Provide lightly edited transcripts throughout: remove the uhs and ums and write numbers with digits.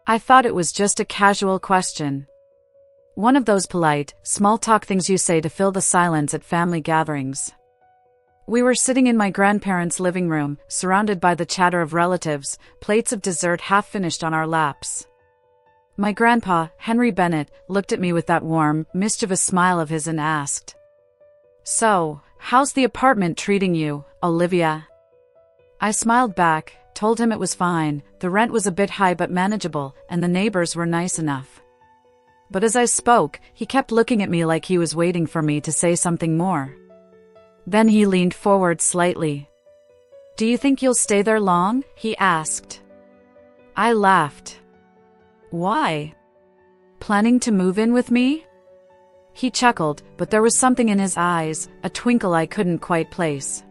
I thought it was just a casual question. One of those polite, small-talk things you say to fill the silence at family gatherings. We were sitting in my grandparents' living room, surrounded by the chatter of relatives, plates of dessert half-finished on our laps. My grandpa, Henry Bennett, looked at me with that warm, mischievous smile of his and asked, "So, how's the apartment treating you, Olivia?" I smiled back, told him it was fine, the rent was a bit high but manageable, and the neighbors were nice enough. But as I spoke, he kept looking at me like he was waiting for me to say something more. Then he leaned forward slightly. "Do you think you'll stay there long?" he asked. I laughed. "Why? Planning to move in with me?" He chuckled, but there was something in his eyes, a twinkle I couldn't quite place.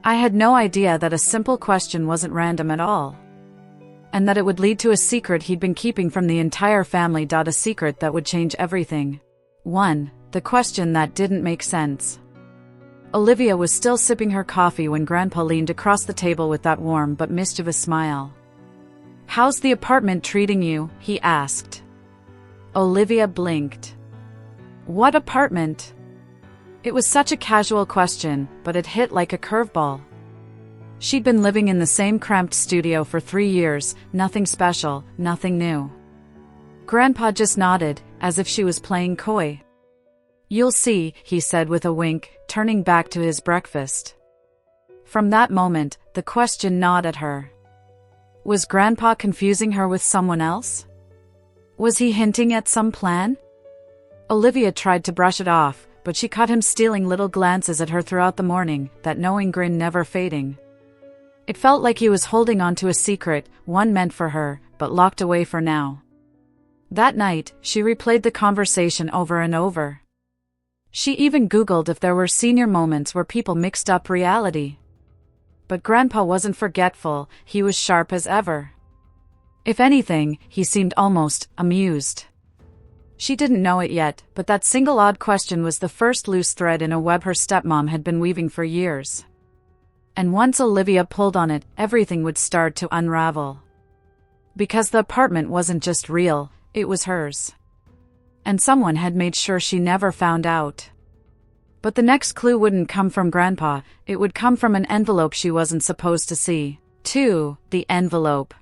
I had no idea that a simple question wasn't random at all. And that it would lead to a secret he'd been keeping from the entire family. A secret that would change everything. 1. The question that didn't make sense. Olivia was still sipping her coffee when Grandpa leaned across the table with that warm but mischievous smile. "How's the apartment treating you?" he asked. Olivia blinked. "What apartment?" It was such a casual question, but it hit like a curveball. She'd been living in the same cramped studio for 3 years, nothing special, nothing new. Grandpa just nodded, as if she was playing coy. "You'll see," he said with a wink, turning back to his breakfast. From that moment, the question gnawed at her. Was Grandpa confusing her with someone else? Was he hinting at some plan? Olivia tried to brush it off, but she caught him stealing little glances at her throughout the morning, that knowing grin never fading. It felt like he was holding on to a secret, one meant for her, but locked away for now. That night, she replayed the conversation over and over. She even Googled if there were senior moments where people mixed up reality. But Grandpa wasn't forgetful, he was sharp as ever. If anything, he seemed almost amused. She didn't know it yet, but that single odd question was the first loose thread in a web her stepmom had been weaving for years. And once Olivia pulled on it, everything would start to unravel. Because the apartment wasn't just real, it was hers. And someone had made sure she never found out. But the next clue wouldn't come from Grandpa, it would come from an envelope she wasn't supposed to see. 2. The envelope.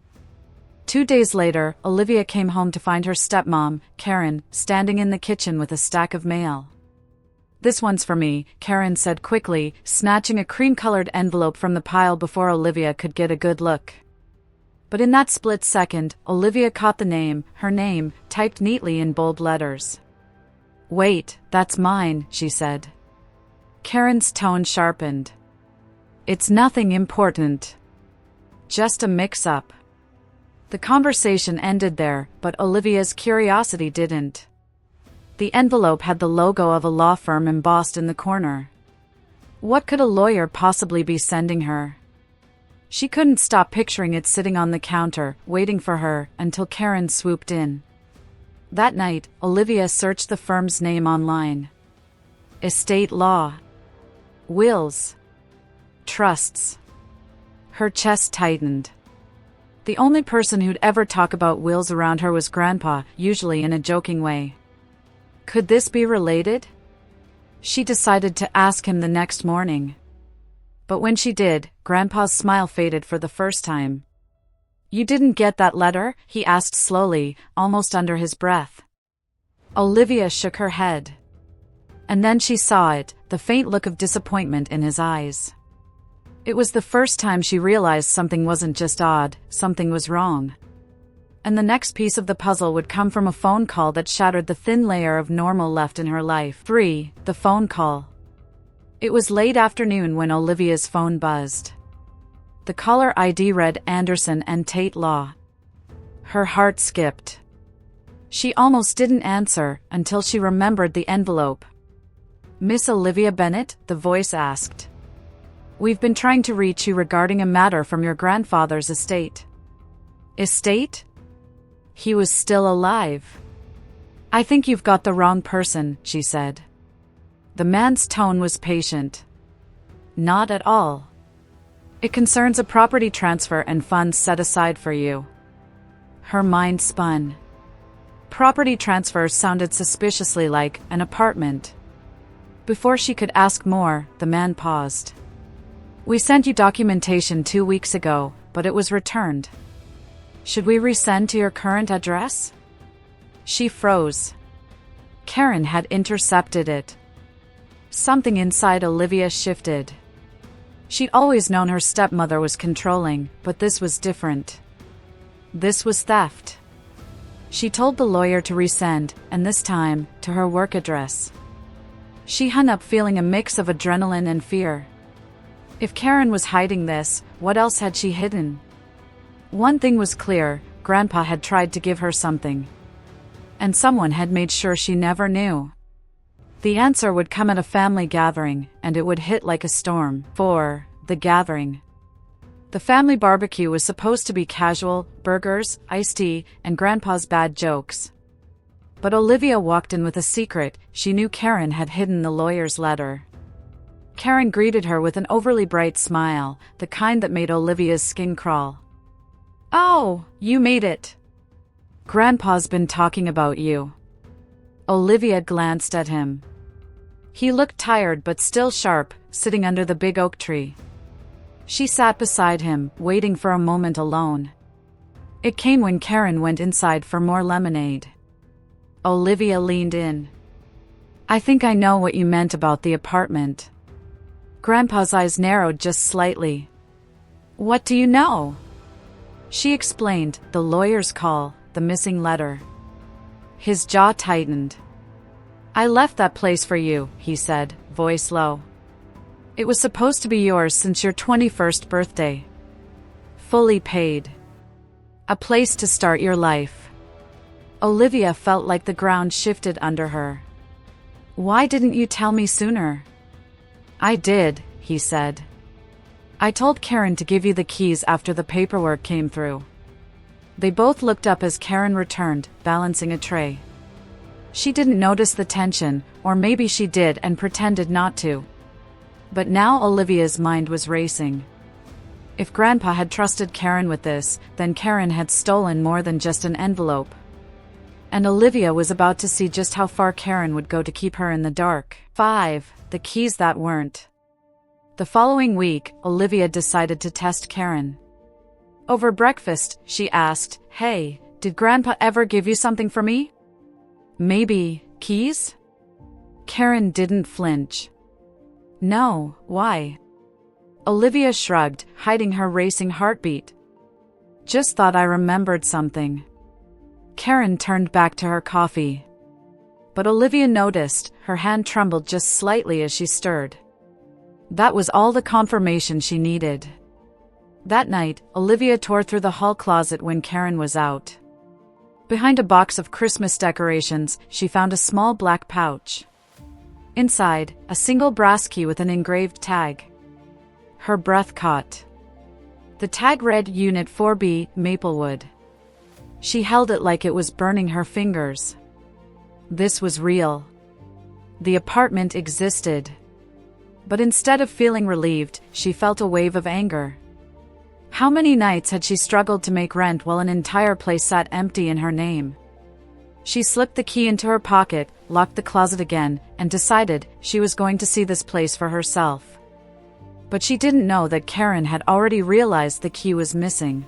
2 days later, Olivia came home to find her stepmom, Karen, standing in the kitchen with a stack of mail. "This one's for me," Karen said quickly, snatching a cream-colored envelope from the pile before Olivia could get a good look. But in that split second, Olivia caught the name, her name, typed neatly in bold letters. "Wait, that's mine," she said. Karen's tone sharpened. "It's nothing important. Just a mix-up." The conversation ended there, but Olivia's curiosity didn't. The envelope had the logo of a law firm embossed in the corner. What could a lawyer possibly be sending her? She couldn't stop picturing it sitting on the counter, waiting for her, until Karen swooped in. That night, Olivia searched the firm's name online. Estate law. Wills. Trusts. Her chest tightened. The only person who'd ever talk about wills around her was Grandpa, usually in a joking way. Could this be related? She decided to ask him the next morning. But when she did, Grandpa's smile faded for the first time. "You didn't get that letter?" he asked slowly, almost under his breath. Olivia shook her head. And then she saw it, the faint look of disappointment in his eyes. It was the first time she realized something wasn't just odd, something was wrong. And the next piece of the puzzle would come from a phone call that shattered the thin layer of normal left in her life. 3. The phone call. It was late afternoon when Olivia's phone buzzed. The caller ID read Anderson and Tate Law. Her heart skipped. She almost didn't answer until she remembered the envelope. "Miss Olivia Bennett?" the voice asked. "We've been trying to reach you regarding a matter from your grandfather's estate." Estate? He was still alive. "I think you've got the wrong person," she said. The man's tone was patient. "Not at all. It concerns a property transfer and funds set aside for you." Her mind spun. Property transfers sounded suspiciously like an apartment. Before she could ask more, the man paused. "We sent you documentation 2 weeks ago, but it was returned. Should we resend to your current address?" She froze. Karen had intercepted it. Something inside Olivia shifted. She'd always known her stepmother was controlling, but this was different. This was theft. She told the lawyer to resend, and this time, to her work address. She hung up feeling a mix of adrenaline and fear. If Karen was hiding this, what else had she hidden? One thing was clear, Grandpa had tried to give her something. And someone had made sure she never knew. The answer would come at a family gathering, and it would hit like a storm. For the gathering. The family barbecue was supposed to be casual, burgers, iced tea, and Grandpa's bad jokes. But Olivia walked in with a secret. She knew Karen had hidden the lawyer's letter. Karen greeted her with an overly bright smile, the kind that made Olivia's skin crawl. "Oh, you made it. Grandpa's been talking about you." Olivia glanced at him. He looked tired but still sharp, sitting under the big oak tree. She sat beside him, waiting for a moment alone. It came when Karen went inside for more lemonade. Olivia leaned in. "I think I know what you meant about the apartment." Grandpa's eyes narrowed just slightly. "What do you know?" She explained, the lawyer's call, the missing letter. His jaw tightened. "I left that place for you," he said, voice low. "It was supposed to be yours since your 21st birthday. Fully paid. A place to start your life." Olivia felt like the ground shifted under her. "Why didn't you tell me sooner?" "I did," he said. "I told Karen to give you the keys after the paperwork came through." They both looked up as Karen returned, balancing a tray. She didn't notice the tension, or maybe she did and pretended not to. But now Olivia's mind was racing. If Grandpa had trusted Karen with this, then Karen had stolen more than just an envelope. And Olivia was about to see just how far Karen would go to keep her in the dark. 5. The keys that weren't. The following week, Olivia decided to test Karen. Over breakfast, she asked, "Hey, did Grandpa ever give you something for me? Maybe keys?" Karen didn't flinch. "No, why?" Olivia shrugged, hiding her racing heartbeat. "Just thought I remembered something." Karen turned back to her coffee. But Olivia noticed, her hand trembled just slightly as she stirred. That was all the confirmation she needed. That night, Olivia tore through the hall closet when Karen was out. Behind a box of Christmas decorations, she found a small black pouch. Inside, a single brass key with an engraved tag. Her breath caught. The tag read Unit 4B, Maplewood. She held it like it was burning her fingers. This was real. The apartment existed. But instead of feeling relieved, she felt a wave of anger. How many nights had she struggled to make rent while an entire place sat empty in her name? She slipped the key into her pocket, locked the closet again, and decided she was going to see this place for herself. But she didn't know that Karen had already realized the key was missing.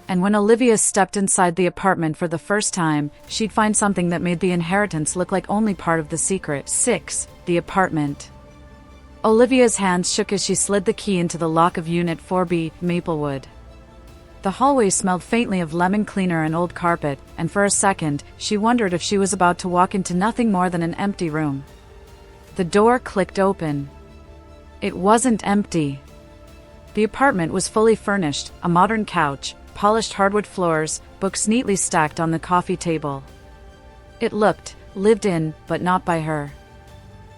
And when Olivia stepped inside the apartment for the first time, she'd find something that made the inheritance look like only part of the secret. 6. The apartment. Olivia's hands shook as she slid the key into the lock of Unit 4B, Maplewood. The hallway smelled faintly of lemon cleaner and old carpet, and for a second, she wondered if she was about to walk into nothing more than an empty room. The door clicked open. It wasn't empty. The apartment was fully furnished, a modern couch, polished hardwood floors, books neatly stacked on the coffee table. It looked lived in, but not by her.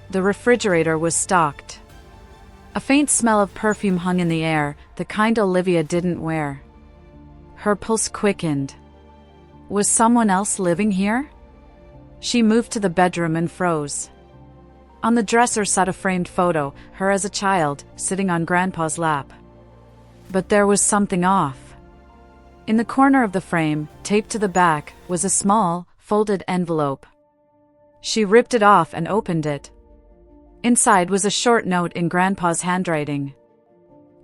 The refrigerator was stocked. A faint smell of perfume hung in the air, the kind Olivia didn't wear. Her pulse quickened. Was someone else living here? She moved to the bedroom and froze. On the dresser sat a framed photo, her as a child, sitting on Grandpa's lap. But there was something off. In the corner of the frame, taped to the back, was a small, folded envelope. She ripped it off and opened it. Inside was a short note in Grandpa's handwriting.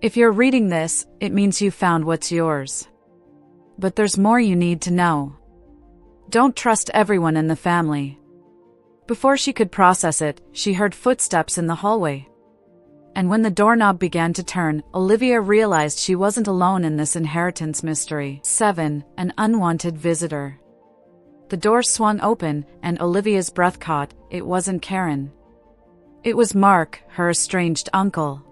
"If you're reading this, it means you found what's yours. But there's more you need to know. Don't trust everyone in the family." Before she could process it, she heard footsteps in the hallway. And when the doorknob began to turn, Olivia realized she wasn't alone in this inheritance mystery. 7. An unwanted visitor. The door swung open, and Olivia's breath caught. It wasn't Karen. It was Mark, her estranged uncle.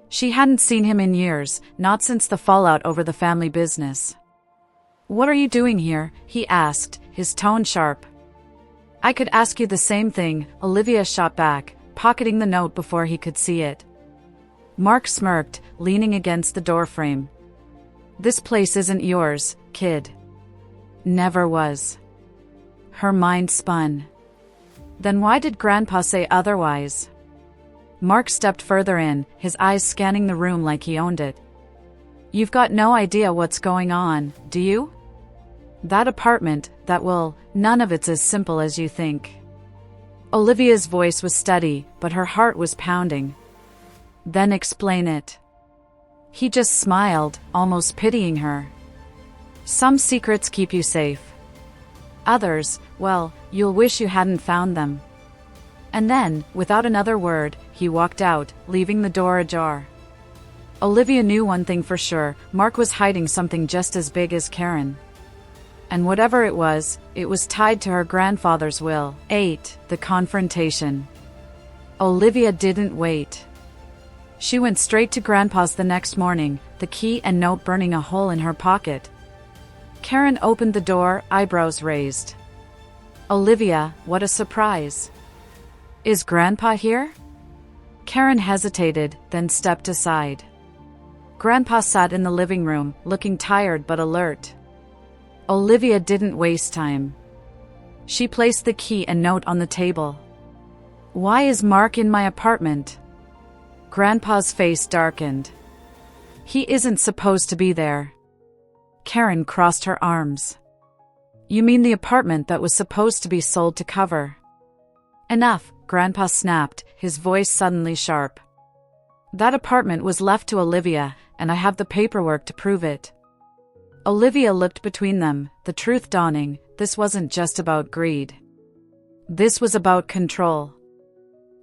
She hadn't seen him in years, not since the fallout over the family business. "What are you doing here?" he asked, his tone sharp. "I could ask you the same thing," Olivia shot back, pocketing the note before he could see it. Mark smirked, leaning against the doorframe. "This place isn't yours, kid." "Never was." Her mind spun. Then why did Grandpa say otherwise? Mark stepped further in, his eyes scanning the room like he owned it. "You've got no idea what's going on, do you? That apartment, none of it's as simple as you think." Olivia's voice was steady, but her heart was pounding. "Then explain it." He just smiled, almost pitying her. "Some secrets keep you safe. Others, you'll wish you hadn't found them." And then, without another word, he walked out, leaving the door ajar. Olivia knew one thing for sure: Mark was hiding something just as big as Karen. And whatever it was tied to her grandfather's will. 8. The confrontation. Olivia didn't wait. She went straight to Grandpa's the next morning, the key and note burning a hole in her pocket. Karen opened the door, eyebrows raised. "Olivia, what a surprise. Is Grandpa here?" Karen hesitated, then stepped aside. Grandpa sat in the living room, looking tired but alert. Olivia didn't waste time. She placed the key and note on the table. "Why is Mark in my apartment?" Grandpa's face darkened. "He isn't supposed to be there." Karen crossed her arms. "You mean the apartment that was supposed to be sold to cover?" "Enough," Grandpa snapped, his voice suddenly sharp. "That apartment was left to Olivia, and I have the paperwork to prove it." Olivia looked between them, the truth dawning. This wasn't just about greed. This was about control.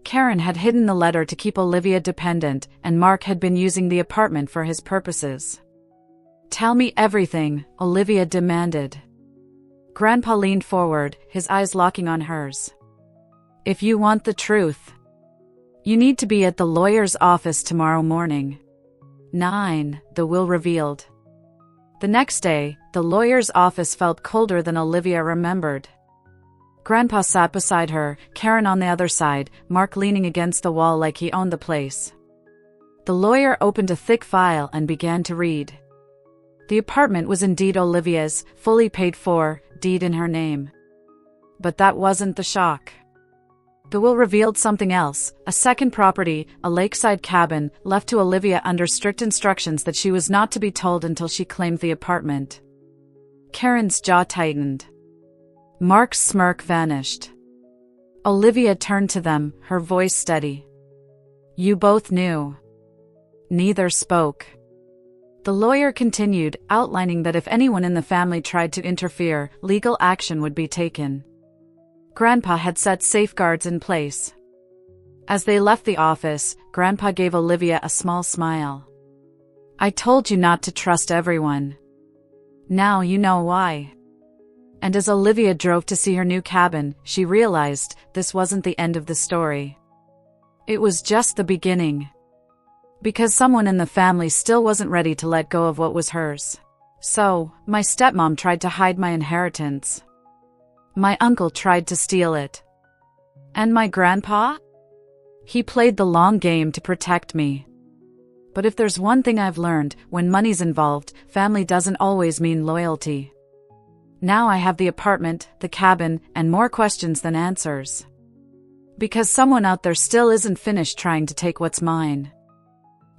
Karen had hidden the letter to keep Olivia dependent, and Mark had been using the apartment for his purposes. "Tell me everything," Olivia demanded. Grandpa leaned forward, his eyes locking on hers. "If you want the truth, you need to be at the lawyer's office tomorrow morning." 9. The will revealed. The next day, the lawyer's office felt colder than Olivia remembered. Grandpa sat beside her, Karen on the other side, Mark leaning against the wall like he owned the place. The lawyer opened a thick file and began to read. The apartment was indeed Olivia's, fully paid for, deed in her name. But that wasn't the shock. The will revealed something else: a second property, a lakeside cabin, left to Olivia under strict instructions that she was not to be told until she claimed the apartment. Karen's jaw tightened. Mark's smirk vanished. Olivia turned to them, her voice steady. "You both knew." Neither spoke. The lawyer continued, outlining that if anyone in the family tried to interfere, legal action would be taken. Grandpa had set safeguards in place. As they left the office, Grandpa gave Olivia a small smile. "I told you not to trust everyone. Now you know why." And as Olivia drove to see her new cabin, she realized this wasn't the end of the story. It was just the beginning. Because someone in the family still wasn't ready to let go of what was hers. So, my stepmom tried to hide my inheritance. My uncle tried to steal it. And my grandpa? He played the long game to protect me. But if there's one thing I've learned, when money's involved, family doesn't always mean loyalty. Now I have the apartment, the cabin, and more questions than answers. Because someone out there still isn't finished trying to take what's mine.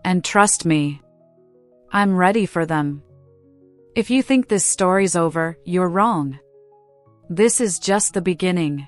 And trust me, I'm ready for them. If you think this story's over, you're wrong. This is just the beginning.